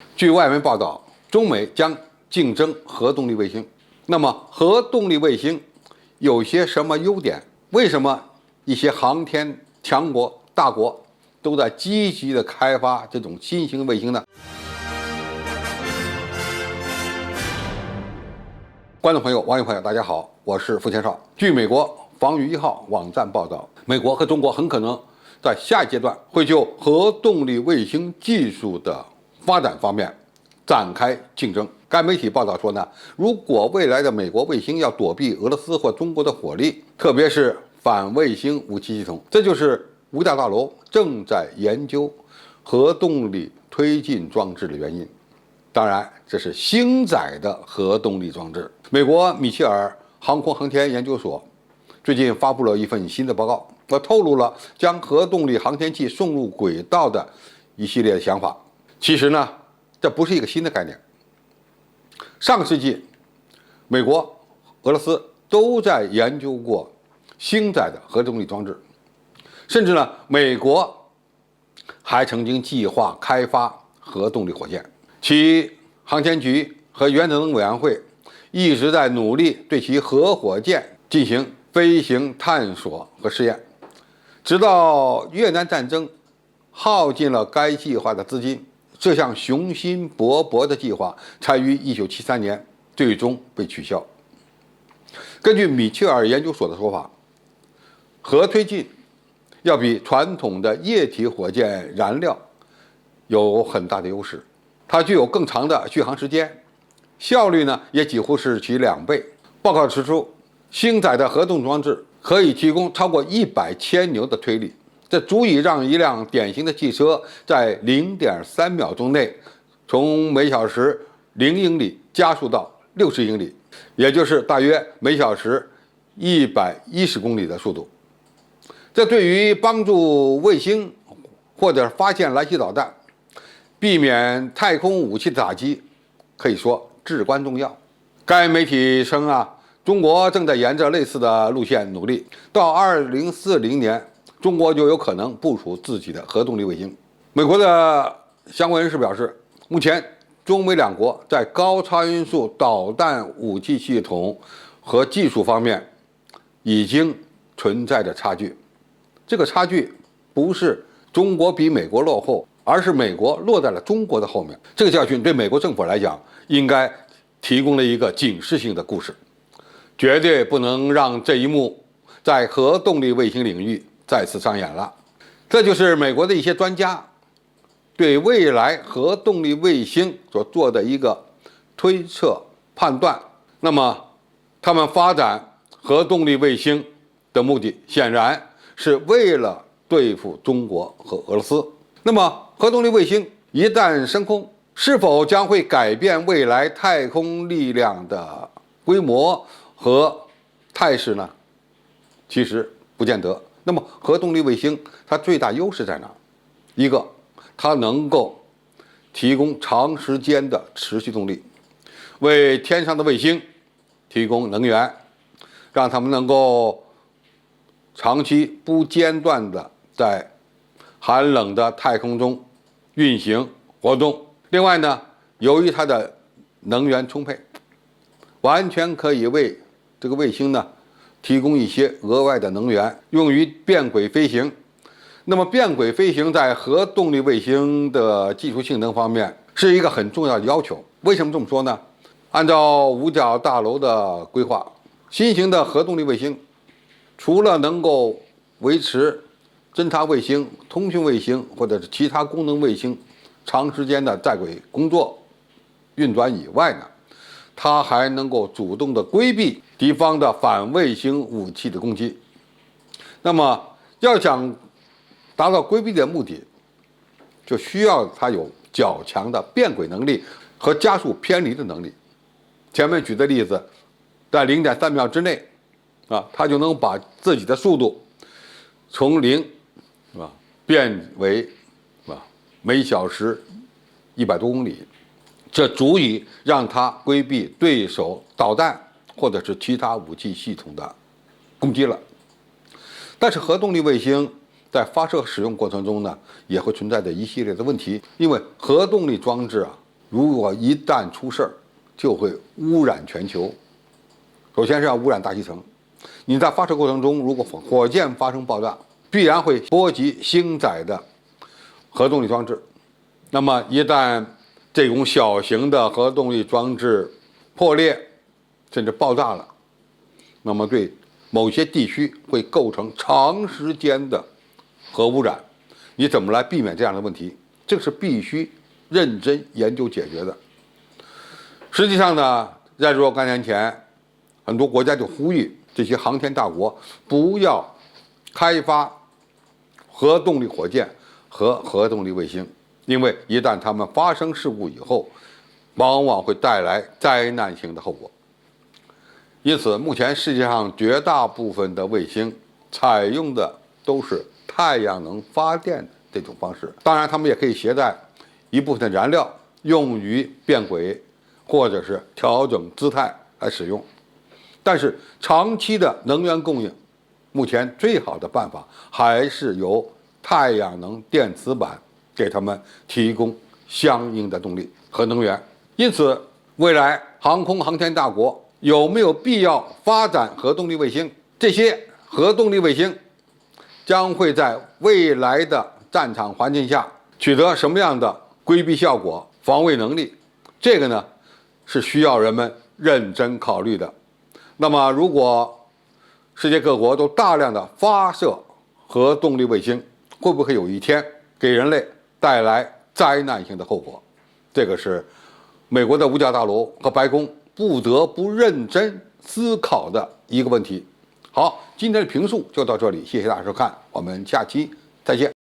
据外媒报道，中美将竞争核动力卫星。那么，核动力卫星有些什么优点？为什么一些航天强国、大国都在积极的开发这种新型卫星呢？观众朋友、网友朋友，大家好，我是付千少。据美国防御1号网站报道，美国和中国很可能在下一阶段会就核动力卫星技术的发展方面展开竞争。该媒体报道说呢，如果未来的美国卫星要躲避俄罗斯或中国的火力，特别是反卫星武器系统，这就是五角大楼正在研究核动力推进装置的原因。当然，这是星载的核动力装置。美国米切尔航空航天研究所最近发布了一份新的报告，透露了将核动力航天器送入轨道的一系列想法。其实呢，这不是一个新的概念。上个世纪，美国、俄罗斯都在研究过星载的核动力装置，甚至呢，美国还曾经计划开发核动力火箭。其航天局和原子能委员会一直在努力对其核火箭进行飞行探索和试验，直到越南战争耗尽了该计划的资金，这项雄心勃勃的计划才于1973年最终被取消。根据米切尔研究所的说法，核推进要比传统的液体火箭燃料有很大的优势，它具有更长的续航时间，效率呢也几乎是其2倍。报告指出，星载的核动力装置可以提供超过100千牛的推力，这足以让一辆典型的汽车在0.3秒钟内从每小时0英里加速到60英里，也就是大约每小时110公里的速度。这对于帮助卫星或者发现来袭导弹、避免太空武器的打击，可以说至关重要。该媒体称中国正在沿着类似的路线努力，到2040年，中国就有可能部署自己的核动力卫星。美国的相关人士表示，目前中美两国在高超音速导弹武器系统和技术方面已经存在着差距。这个差距不是中国比美国落后，而是美国落在了中国的后面。这个教训对美国政府来讲，应该提供了一个警示性的故事，绝对不能让这一幕在核动力卫星领域再次上演了。这就是美国的一些专家对未来核动力卫星所做的一个推测判断。那么，他们发展核动力卫星的目的，显然是为了对付中国和俄罗斯。那么，核动力卫星一旦升空，是否将会改变未来太空力量的规模和态势呢？其实不见得。那么，核动力卫星它最大优势在哪？一个，它能够提供长时间的持续动力，为天上的卫星提供能源，让它们能够长期不间断的在寒冷的太空中运行活动。另外呢，由于它的能源充沛，完全可以为这个卫星呢提供一些额外的能源，用于变轨飞行。那么变轨飞行在核动力卫星的技术性能方面是一个很重要的要求。为什么这么说呢？按照五角大楼的规划，新型的核动力卫星除了能够维持侦察卫星、通讯卫星或者是其他功能卫星长时间的在轨工作运转以外呢，它还能够主动的规避敌方的反卫星武器的攻击。那么要想达到规避的目的，就需要它有较强的变轨能力和加速偏离的能力。前面举的例子，在0.3秒之内它就能把自己的速度从0变为每小时100多公里，这足以让它规避对手导弹或者是其他武器系统的攻击了。但是核动力卫星在发射使用过程中呢，也会存在着一系列的问题，因为核动力装置如果一旦出事儿，就会污染全球。首先是要污染大气层，你在发射过程中，如果火箭发生爆炸，必然会波及星载的核动力装置。那么一旦这种小型的核动力装置破裂甚至爆炸了，那么对某些地区会构成长时间的核污染。你怎么来避免这样的问题？这个是必须认真研究解决的。实际上呢，在若干年前，很多国家就呼吁这些航天大国不要开发核动力火箭和核动力卫星，因为一旦它们发生事故以后，往往会带来灾难性的后果。因此，目前世界上绝大部分的卫星采用的都是太阳能发电的这种方式。当然，它们也可以携带一部分的燃料用于变轨或者是调整姿态来使用。但是长期的能源供应，目前最好的办法还是由太阳能电池板给他们提供相应的动力和能源。因此，未来航空航天大国有没有必要发展核动力卫星？这些核动力卫星将会在未来的战场环境下取得什么样的规避效果、防卫能力？这个呢，是需要人们认真考虑的。那么，如果世界各国都大量的发射核动力卫星，会不会有一天给人类带来灾难性的后果？这个是美国的五角大楼和白宫不得不认真思考的一个问题。好，今天的评述就到这里，谢谢大家收看，我们下期再见。